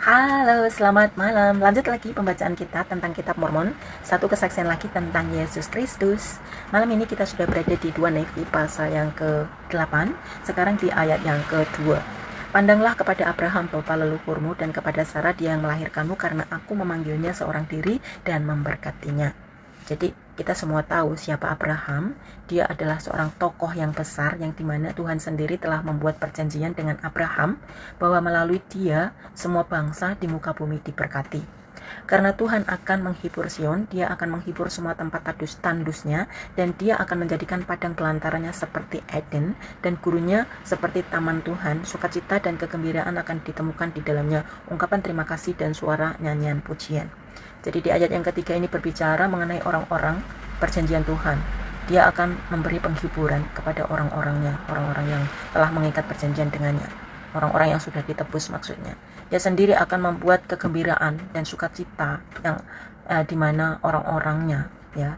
Halo, selamat malam. Lanjut lagi pembacaan kita tentang kitab Mormon. Satu kesaksian lagi tentang Yesus Kristus. Malam ini kita sudah berada di 2 Nefi pasal yang ke-8. Sekarang di ayat yang ke-2. Pandanglah kepada Abraham bapa leluhurmu dan kepada Sarah dia yang melahirkanmu, karena aku memanggilnya seorang diri dan memberkatinya. Jadi kita semua tahu siapa Abraham. Dia adalah seorang tokoh yang besar, yang dimana Tuhan sendiri telah membuat perjanjian dengan Abraham bahwa melalui dia semua bangsa di muka bumi diberkati. Karena Tuhan akan menghibur Sion, dia akan menghibur semua tempat tandusnya, dan dia akan menjadikan padang belantaranya seperti Eden, dan gurunya seperti taman Tuhan. Sukacita dan kegembiraan akan ditemukan di dalamnya, ungkapan terima kasih dan suara nyanyian pujian. Jadi di ayat yang ketiga ini berbicara mengenai orang-orang perjanjian Tuhan. Dia akan memberi penghiburan kepada orang-orangnya, orang-orang yang telah mengikat perjanjian dengannya, orang-orang yang sudah ditebus maksudnya. Dia sendiri akan membuat kegembiraan dan sukacita yang dimana orang-orangnya ya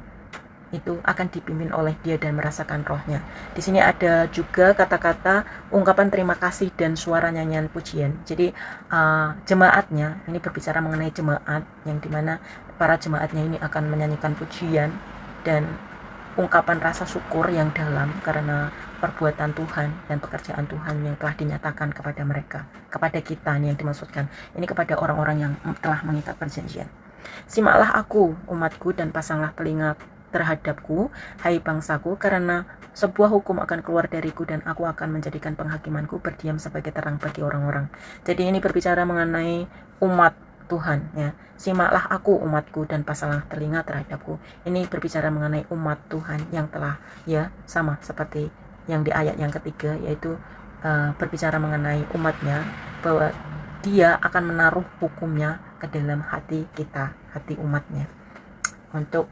itu akan dipimpin oleh dia dan merasakan rohnya. Di sini ada juga kata-kata ungkapan terima kasih dan suara nyanyian pujian. Jadi jemaatnya, ini berbicara mengenai jemaat yang dimana para jemaatnya ini akan menyanyikan pujian dan ungkapan rasa syukur yang dalam karena perbuatan Tuhan dan pekerjaan Tuhan yang telah dinyatakan kepada mereka, kepada kita nih yang dimaksudkan. Ini kepada orang-orang yang telah mengikat perjanjian. Simaklah aku, umatku, dan pasanglah telinga terhadapku, hai bangsaku, karena sebuah hukum akan keluar dariku dan aku akan menjadikan penghakimanku berdiam sebagai terang bagi orang-orang. Jadi ini berbicara mengenai umat Tuhan ya. Simaklah aku, umatku, dan pasanglah telinga terhadapku. Ini berbicara mengenai umat Tuhan yang telah ya sama seperti yang di ayat yang ketiga, yaitu berbicara mengenai umatnya bahwa dia akan menaruh hukumnya ke dalam hati kita, hati umatnya, untuk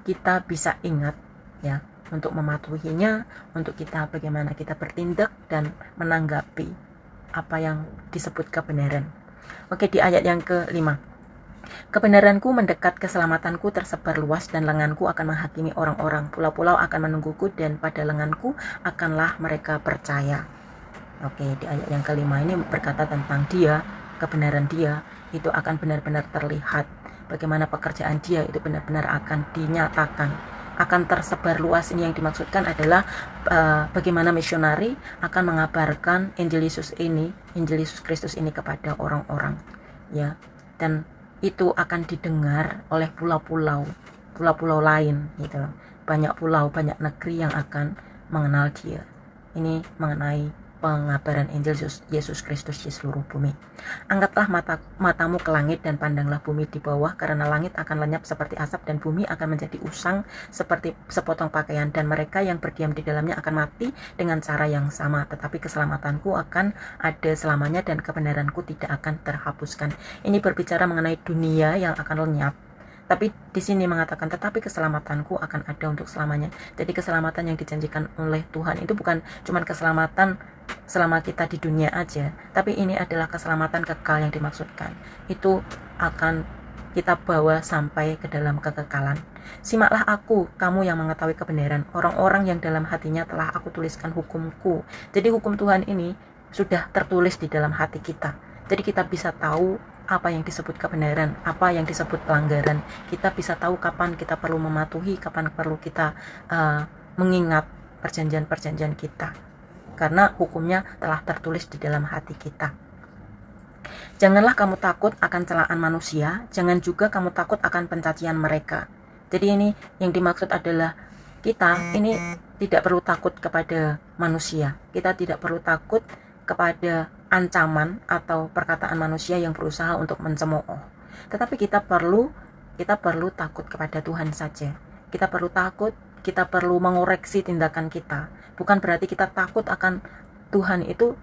kita bisa ingat ya, untuk mematuhinya, untuk kita bagaimana kita bertindak dan menanggapi apa yang disebut kebenaran. Oke, di ayat yang ke-5. Kebenaranku mendekat, keselamatanku tersebar luas, dan lenganku akan menghakimi orang-orang. Pulau-pulau akan menungguku, dan pada lenganku akanlah mereka percaya. Oke, di ayat yang ke-5 ini berkata tentang dia, kebenaran dia itu akan benar-benar terlihat. Bagaimana pekerjaan dia itu benar-benar akan dinyatakan, akan tersebar luas. Ini yang dimaksudkan adalah bagaimana misionari akan mengabarkan Injil Yesus Kristus ini kepada orang-orang ya, dan itu akan didengar oleh pulau-pulau lain gitu loh. Banyak pulau, banyak negeri yang akan mengenal dia. Ini mengenai pengabaran Injil Yesus Kristus di seluruh bumi. Angkatlah matamu ke langit dan pandanglah bumi di bawah, karena langit akan lenyap seperti asap dan bumi akan menjadi usang seperti sepotong pakaian, dan mereka yang berdiam di dalamnya akan mati dengan cara yang sama. Tetapi keselamatanku akan ada selamanya dan kebenaranku tidak akan terhapuskan. Ini berbicara mengenai dunia yang akan lenyap. Tapi di sini mengatakan tetapi keselamatanku akan ada untuk selamanya. Jadi keselamatan yang dijanjikan oleh Tuhan itu bukan cuma keselamatan selama kita di dunia aja, tapi ini adalah keselamatan kekal yang dimaksudkan. Itu akan kita bawa sampai ke dalam kekekalan. Simaklah aku, kamu yang mengetahui kebenaran, orang-orang yang dalam hatinya telah aku tuliskan hukumku. Jadi hukum Tuhan ini sudah tertulis di dalam hati kita. Jadi kita bisa tahu apa yang disebut kebenaran, apa yang disebut pelanggaran. Kita bisa tahu kapan kita perlu mematuhi, kapan perlu kita mengingat perjanjian-perjanjian kita, karena hukumnya telah tertulis di dalam hati kita. Janganlah kamu takut akan celaan manusia, jangan juga kamu takut akan pencacian mereka. Jadi ini yang dimaksud adalah kita ini tidak perlu takut kepada manusia. Kita tidak perlu takut kepada ancaman atau perkataan manusia yang berusaha untuk mencemooh. Tetapi kita perlu takut kepada Tuhan saja. Kita perlu takut, kita perlu mengoreksi tindakan kita. Bukan berarti kita takut akan Tuhan itu,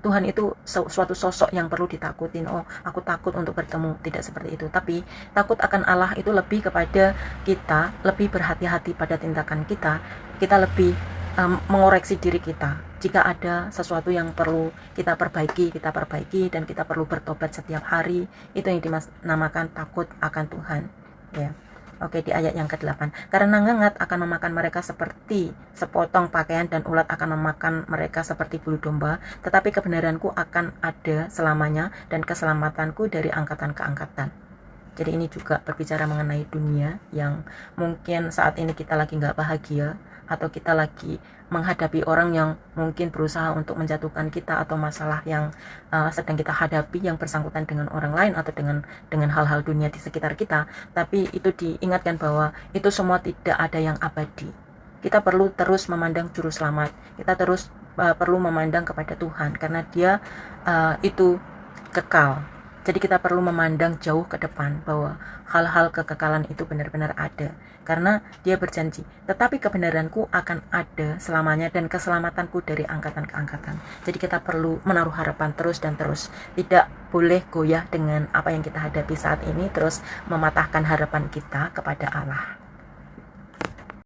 Tuhan itu suatu sosok yang perlu ditakutin. Aku takut untuk bertemu, tidak seperti itu. Tapi takut akan Allah itu lebih kepada kita, lebih berhati-hati pada tindakan kita. Kita lebih mengoreksi diri kita. Jika ada sesuatu yang perlu kita perbaiki, dan kita perlu bertobat setiap hari. Itu yang dinamakan takut akan Tuhan ya. Oke, di ayat yang ke-8. Karena ngengat akan memakan mereka seperti sepotong pakaian dan ulat akan memakan mereka seperti bulu domba, tetapi kebenaranku akan ada selamanya dan keselamatanku dari angkatan ke angkatan. Jadi ini juga berbicara mengenai dunia yang mungkin saat ini kita lagi nggak bahagia, atau kita lagi menghadapi orang yang mungkin berusaha untuk menjatuhkan kita, atau masalah yang sedang kita hadapi yang bersangkutan dengan orang lain atau dengan hal-hal dunia di sekitar kita. Tapi itu diingatkan bahwa itu semua tidak ada yang abadi. Kita perlu terus memandang juru selamat, kita terus perlu memandang kepada Tuhan karena Dia itu kekal. Jadi kita perlu memandang jauh ke depan bahwa hal-hal kekekalan itu benar-benar ada. Karena Dia berjanji, tetapi kebenaranku akan ada selamanya dan keselamatanku dari angkatan ke angkatan. Jadi kita perlu menaruh harapan terus dan terus. Tidak boleh goyah dengan apa yang kita hadapi saat ini, terus mematahkan harapan kita kepada Allah.